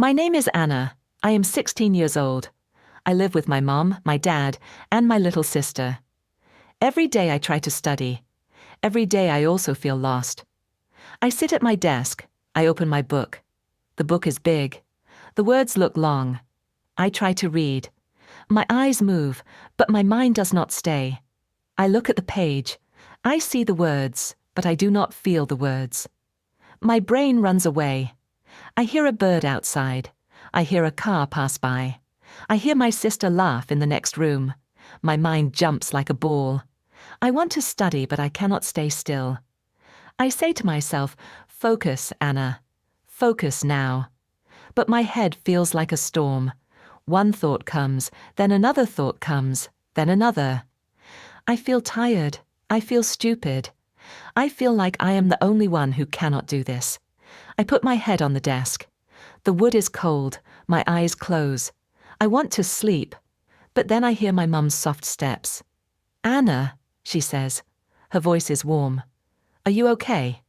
My name is Anna. I am 16 years old. I live with my mom, my dad, and my little sister. Every day I try to study. Every day I also feel lost. I sit at my desk. I open my book. The book is big. The words look long. I try to read. My eyes move, but my mind does not stay. I look at the page. I see the words, but I do not feel the words. My brain runs away. I hear a bird outside. I hear a car pass by. I hear my sister laugh in the next room. My mind jumps like a ball. I want to study, but I cannot stay still. I say to myself, "Focus, Anna. Focus now." But my head feels like a storm. One thought comes, then another thought comes, then another. I feel tired. I feel stupid. I feel like I am the only one who cannot do this. I put my head on the desk. The wood is cold. My eyes close. I want to sleep. But then I hear my mum's soft steps. "Anna," she says. Her voice is warm. "Are you okay?"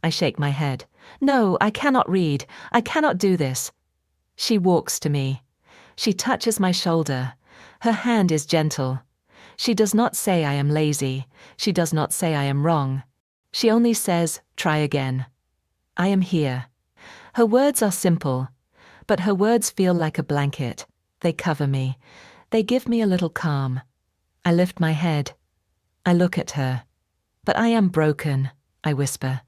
I shake my head. "No, I cannot read. I cannot do this." She walks to me. She touches my shoulder. Her hand is gentle. She does not say I am lazy. She does not say I am wrong. She only says, "Try again." I am here. Her words are simple, but her words feel like a blanket. They cover me. They give me a little calm. I lift my head. I look at her. "But I am broken," I whisper.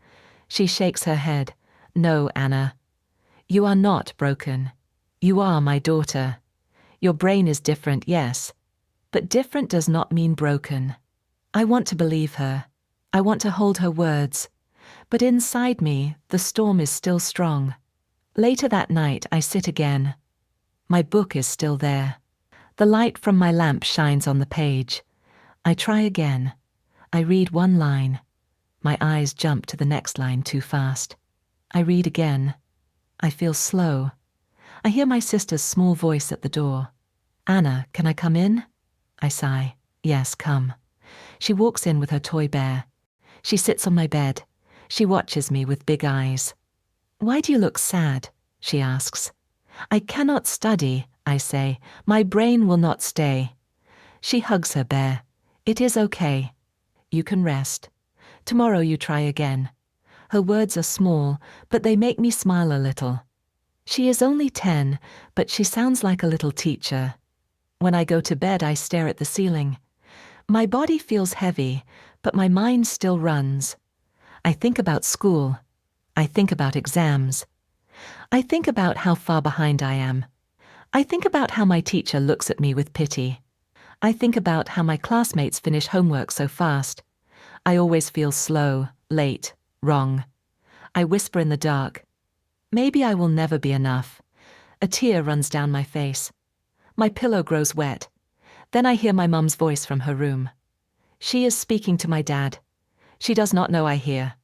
She shakes her head. "No, Anna. You are not broken. You are my daughter. Your brain is different, yes, but different does not mean broken." I want to believe her. I want to hold her words. But inside me, the storm is still strong. Later that night, I sit again. My book is still there. The light from my lamp shines on the page. I try again. I read one line. My eyes jump to the next line too fast. I read again. I feel slow. I hear my sister's small voice at the door. "Anna, can I come in?" I sigh. "Yes, come." She walks in with her toy bear. She sits on my bed. She watches me with big eyes. "Why do you look sad?" she asks. "I cannot study," I say. "My brain will not stay." She hugs her bear. "It is okay. You can rest. Tomorrow you try again." Her words are small, but they make me smile a little. She is only 10, but she sounds like a little teacher. When I go to bed, I stare at the ceiling. My body feels heavy, but my mind still runs. I think about school. I think about exams. I think about how far behind I am. I think about how my teacher looks at me with pity. I think about how my classmates finish homework so fast. I always feel slow, late, wrong. I whisper in the dark. Maybe I will never be enough. A tear runs down my face. My pillow grows wet. Then I hear my mum's voice from her room. She is speaking to my dad. She does not know I hear.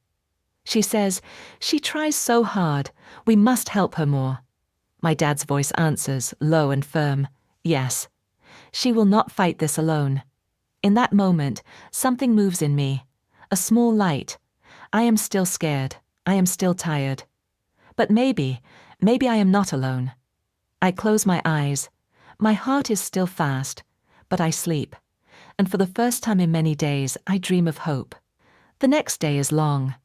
She says, "She tries so hard. We must help her more." My dad's voice answers, low and firm, "Yes. She will not fight this alone." In that moment, something moves in me. A small light. I am still scared. I am still tired. But maybe I am not alone. I close my eyes. My heart is still fast, but I sleep. And for the first time in many days, I dream of hope. The next day is long.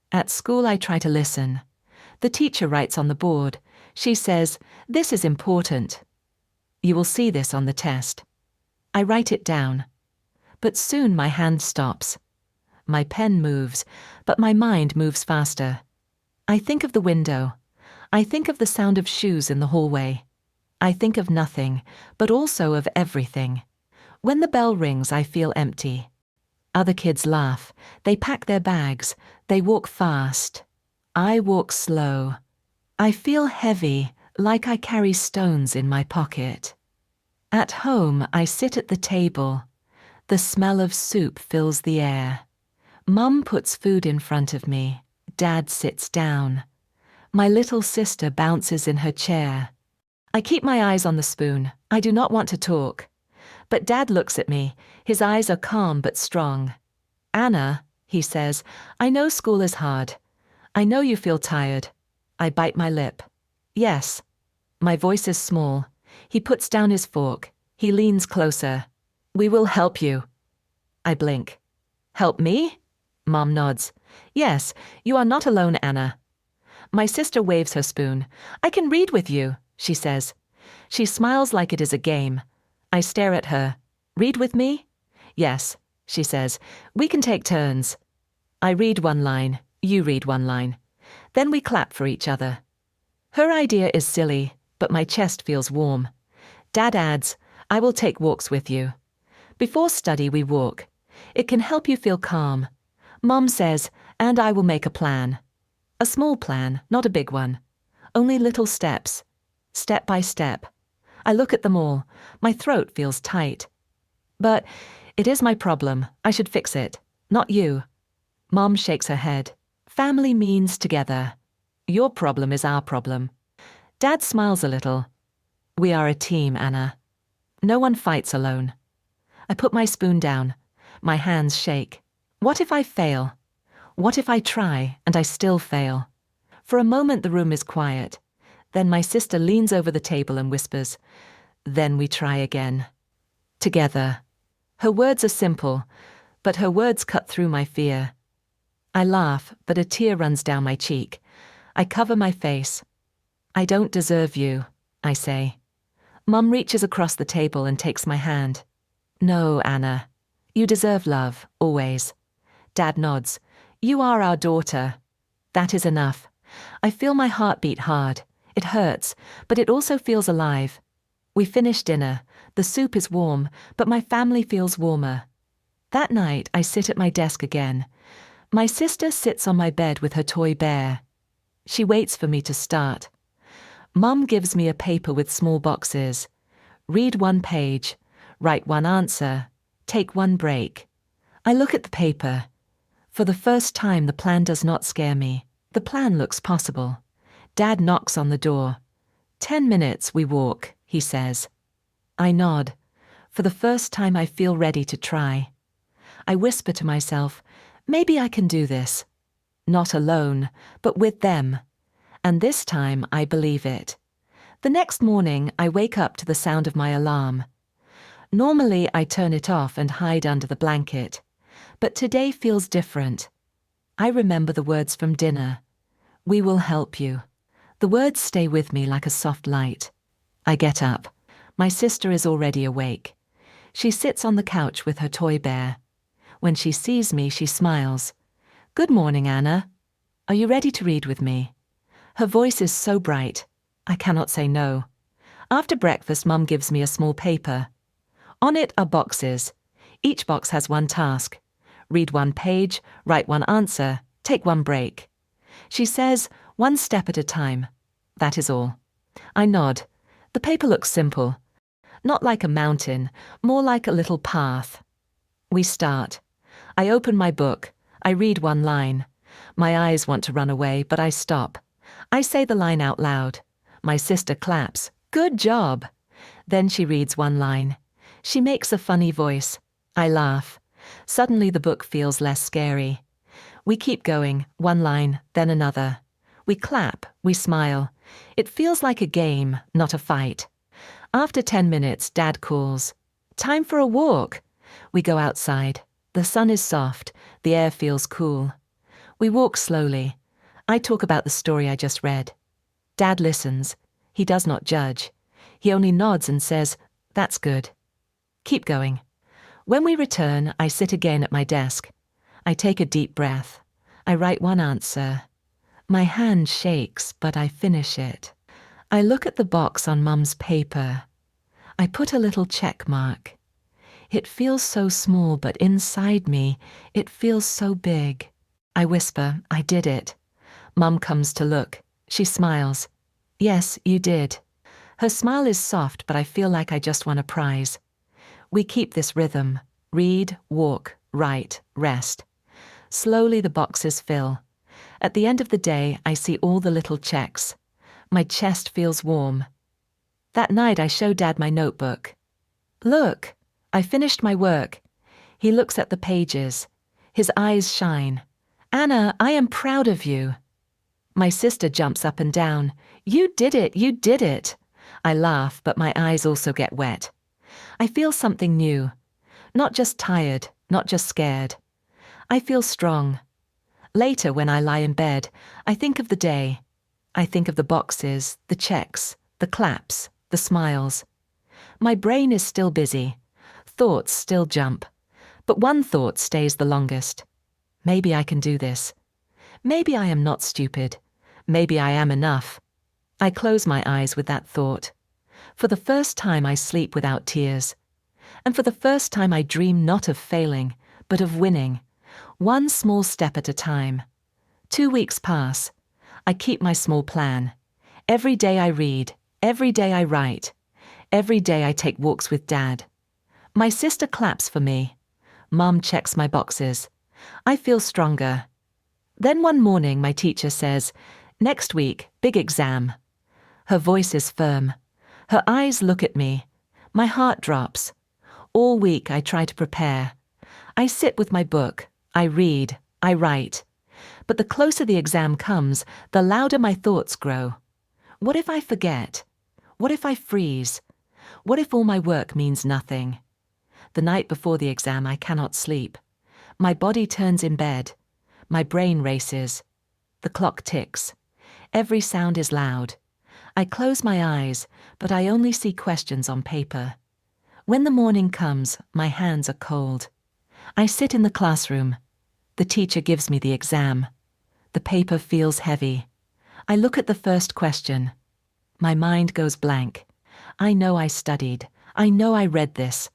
At school, I try to listen. The teacher writes on the board. She says, "This is important. You will see this on the test." I write it down. But soon my hand stops. My pen moves, but my mind moves faster. I think of the window. I think of the sound of shoes in the hallway. I think of nothing, but also of everything. When the bell rings, I feel empty. Other kids laugh. They pack their bags. They walk fast. I walk slow. I feel heavy, like I carry stones in my pocket. At home, I sit at the table. The smell of soup fills the air. Mum puts food in front of me. Dad sits down. My little sister bounces in her chair. I keep my eyes on the spoon. I do not want to talk. But Dad looks at me. His eyes are calm but strong. "Anna," he says, "I know school is hard. I know you feel tired." I bite my lip. "Yes." My voice is small. He puts down his fork. He leans closer. We will help you. I blink. Help me? Mom nods. Yes, you are not alone, Anna. My sister waves her spoon. I can read with you, she says. She smiles like it is a game. I stare at her. Read with me? Yes, she says. We can take turns. I read one line. You read one line. Then we clap for each other. Her idea is silly, but my chest feels warm. Dad adds, I will take walks with you. Before study, we walk. It can help you feel calm. Mom says, and I will make a plan. A small plan, not a big one. Only little steps. Step by step. I look at them all. My throat feels tight. But it is my problem. I should fix it. Not you. Mom shakes her head. Family means together. Your problem is our problem. Dad smiles a little. We are a team, Anna. No one fights alone. I put my spoon down. My hands shake. What if I fail? What if I try and I still fail? For a moment the room is quiet. Then my sister leans over the table and whispers, then we try again. Together. Her words are simple, but her words cut through my fear. I laugh, but a tear runs down my cheek. I cover my face. I don't deserve you, I say. Mum reaches across the table and takes my hand. No, Anna. You deserve love, always. Dad nods. You are our daughter. That is enough. I feel my heart beat hard. It hurts, but it also feels alive. We finish dinner. The soup is warm, but my family feels warmer. That night, I sit at my desk again. My sister sits on my bed with her toy bear. She waits for me to start. Mum gives me a paper with small boxes. Read one page. Write one answer. Take one break. I look at the paper. For the first time, the plan does not scare me. The plan looks possible. Dad knocks on the door. 10 minutes we walk, he says. I nod. For the first time, I feel ready to try. I whisper to myself, maybe I can do this. Not alone, but with them. And this time, I believe it. The next morning, I wake up to the sound of my alarm. Normally, I turn it off and hide under the blanket. But today feels different. I remember the words from dinner. We will help you. The words stay with me like a soft light. I get up. My sister is already awake. She sits on the couch with her toy bear. When she sees me, she smiles. Good morning, Anna. Are you ready to read with me? Her voice is so bright. I cannot say no. After breakfast, Mum gives me a small paper. On it are boxes. Each box has one task. Read one page, write one answer, take one break. She says, one step at a time. That is all. I nod. The paper looks simple. Not like a mountain, more like a little path. We start. I open my book. I read one line. My eyes want to run away, but I stop. I say the line out loud. My sister claps. Good job. Then she reads one line. She makes a funny voice. I laugh. Suddenly the book feels less scary. We keep going, one line, then another. We clap, we smile. It feels like a game, not a fight. After 10 minutes, Dad calls. Time for a walk. We go outside. The sun is soft. The air feels cool. We walk slowly. I talk about the story I just read. Dad listens. He does not judge. He only nods and says, that's good. Keep going. When we return, I sit again at my desk. I take a deep breath. I write one answer. My hand shakes, but I finish it. I look at the box on Mum's paper. I put a little check mark. It feels so small, but inside me, it feels so big. I whisper, I did it. Mum comes to look. She smiles. Yes, you did. Her smile is soft, but I feel like I just won a prize. We keep this rhythm. Read, walk, write, rest. Slowly the boxes fill. At the end of the day, I see all the little checks. My chest feels warm. That night I show Dad my notebook. Look, I finished my work. He looks at the pages. His eyes shine. Anna, I am proud of you. My sister jumps up and down. You did it, you did it. I laugh, but my eyes also get wet. I feel something new. Not just tired, not just scared. I feel strong. Later, when I lie in bed, I think of the day. I think of the boxes, the checks, the claps, the smiles. My brain is still busy. Thoughts still jump. But one thought stays the longest. Maybe I can do this. Maybe I am not stupid. Maybe I am enough. I close my eyes with that thought. For the first time I sleep without tears. And for the first time I dream not of failing, but of winning. One small step at a time. 2 weeks pass. I keep my small plan. Every day I read. Every day I write. Every day I take walks with Dad. My sister claps for me. Mom checks my boxes. I feel stronger. Then one morning my teacher says, "Next week, big exam." Her voice is firm. Her eyes look at me. My heart drops. All week I try to prepare. I sit with my book. I read. I write. But the closer the exam comes, the louder my thoughts grow. What if I forget? What if I freeze? What if all my work means nothing? The night before the exam I cannot sleep. My body turns in bed. My brain races. The clock ticks. Every sound is loud. I close my eyes, but I only see questions on paper. When the morning comes, my hands are cold. I sit in the classroom. The teacher gives me the exam. The paper feels heavy. I look at the first question. My mind goes blank. I know I studied. I know I read this.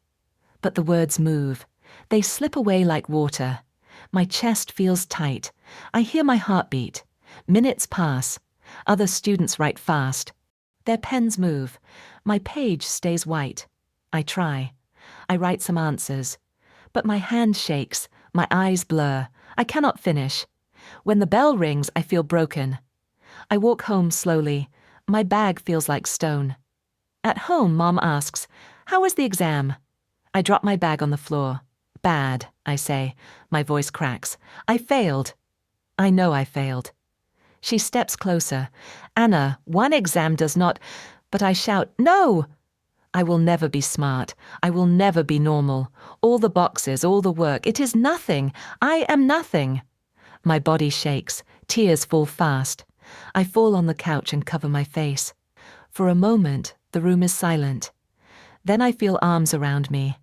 But the words move. They slip away like water. My chest feels tight. I hear my heartbeat. Minutes pass. Other students write fast. Their pens move. My page stays white. I try. I write some answers. But my hand shakes. My eyes blur. I cannot finish. When the bell rings, I feel broken. I walk home slowly. My bag feels like stone. At home, Mom asks, "How was the exam?" I drop my bag on the floor. "Bad," I say. My voice cracks. "I failed." I know I failed. She steps closer. "Anna, one exam does not..." But I shout, "No!" I will never be smart. I will never be normal. All the boxes, all the work, it is nothing. I am nothing. My body shakes. Tears fall fast. I fall on the couch and cover my face. For a moment, the room is silent. Then I feel arms around me.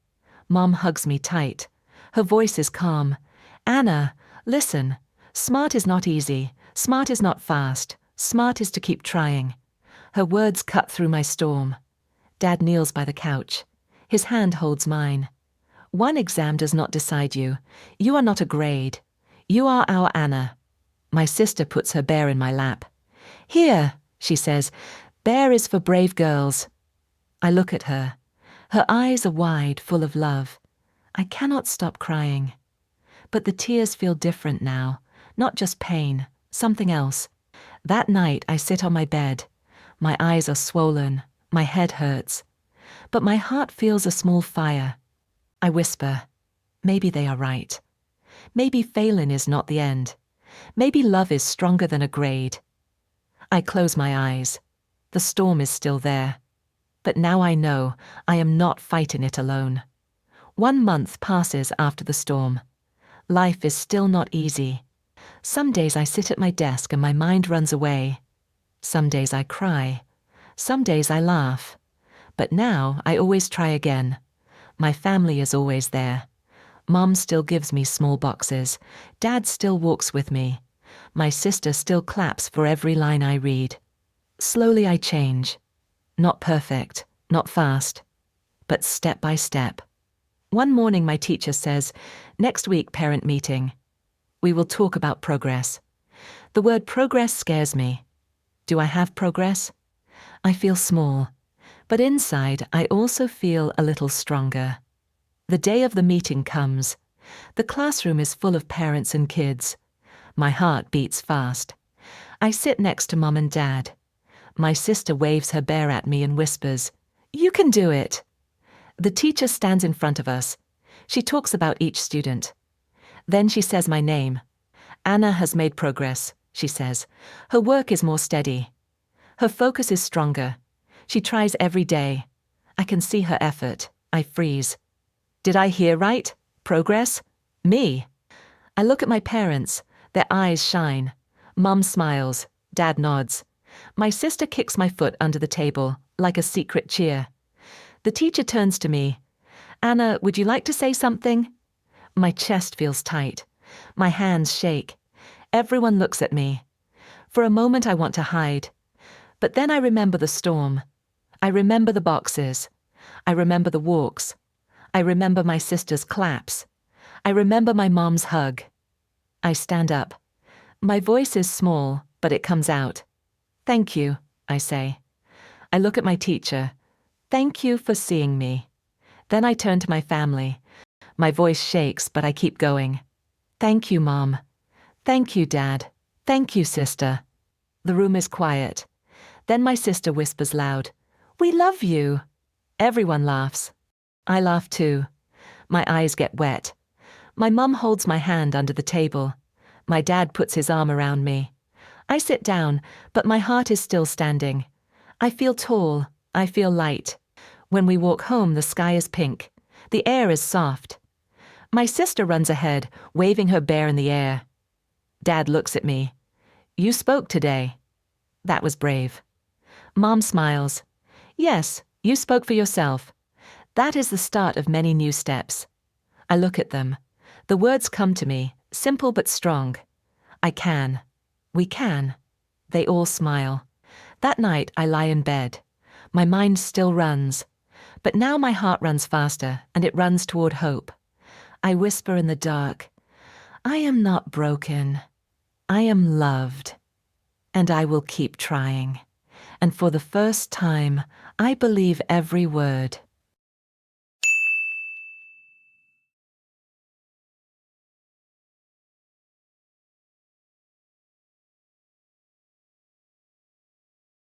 Mom hugs me tight. Her voice is calm. "Anna, listen. Smart is not easy. Smart is not fast. Smart is to keep trying." Her words cut through my storm. Dad kneels by the couch. His hand holds mine. "One exam does not decide you. You are not a grade. You are our Anna." My sister puts her bear in my lap. "Here," she says, "bear is for brave girls." I look at her. Her eyes are wide, full of love. I cannot stop crying. But the tears feel different now. Not just pain, something else. That night I sit on my bed. My eyes are swollen. My head hurts. But my heart feels a small fire. I whisper, maybe they are right. Maybe failing is not the end. Maybe love is stronger than a grade. I close my eyes. The storm is still there. But now I know I am not fighting it alone. 1 month passes after the storm. Life is still not easy. Some days I sit at my desk and my mind runs away. Some days I cry. Some days I laugh. But now I always try again. My family is always there. Mom still gives me small boxes. Dad still walks with me. My sister still claps for every line I read. Slowly I change. Not perfect, not fast, but step by step. One morning my teacher says, "Next week parent meeting. We will talk about progress." The word progress scares me. Do I have progress? I feel small, but inside I also feel a little stronger. The day of the meeting comes. The classroom is full of parents and kids. My heart beats fast. I sit next to Mom and Dad. My sister waves her bear at me and whispers, "You can do it." The teacher stands in front of us. She talks about each student. Then she says my name. "Anna has made progress," she says. "Her work is more steady. Her focus is stronger. She tries every day. I can see her effort. I freeze. Did I hear right? Progress? Me? I look at my parents. Their eyes shine. Mum smiles. Dad nods. My sister kicks my foot under the table, like a secret cheer. The teacher turns to me. Anna, would you like to say something? My chest feels tight. My hands shake. Everyone looks at me. For a moment I want to hide. But then I remember the storm. I remember the boxes. I remember the walks. I remember my sister's claps. I remember my mom's hug. I stand up. My voice is small, but it comes out. Thank you, I say. I look at my teacher. Thank you for seeing me. Then I turn to my family. My voice shakes, but I keep going. Thank you, Mom. Thank you, Dad. Thank you, sister. The room is quiet. Then my sister whispers loud, "We love you." Everyone laughs. I laugh too. My eyes get wet. My mum holds my hand under the table. My dad puts his arm around me. I sit down, but my heart is still standing. I feel tall. I feel light. When we walk home, the sky is pink. The air is soft. My sister runs ahead, waving her bear in the air. Dad looks at me. You spoke today. That was brave. Mom smiles. Yes, you spoke for yourself. That is the start of many new steps. I look at them. The words come to me, simple but strong. I can. We can. They all smile. That night I lie in bed. My mind still runs. But now my heart runs faster, and it runs toward hope. I whisper in the dark, I am not broken. I am loved. And I will keep trying. And for the first time, I believe every word.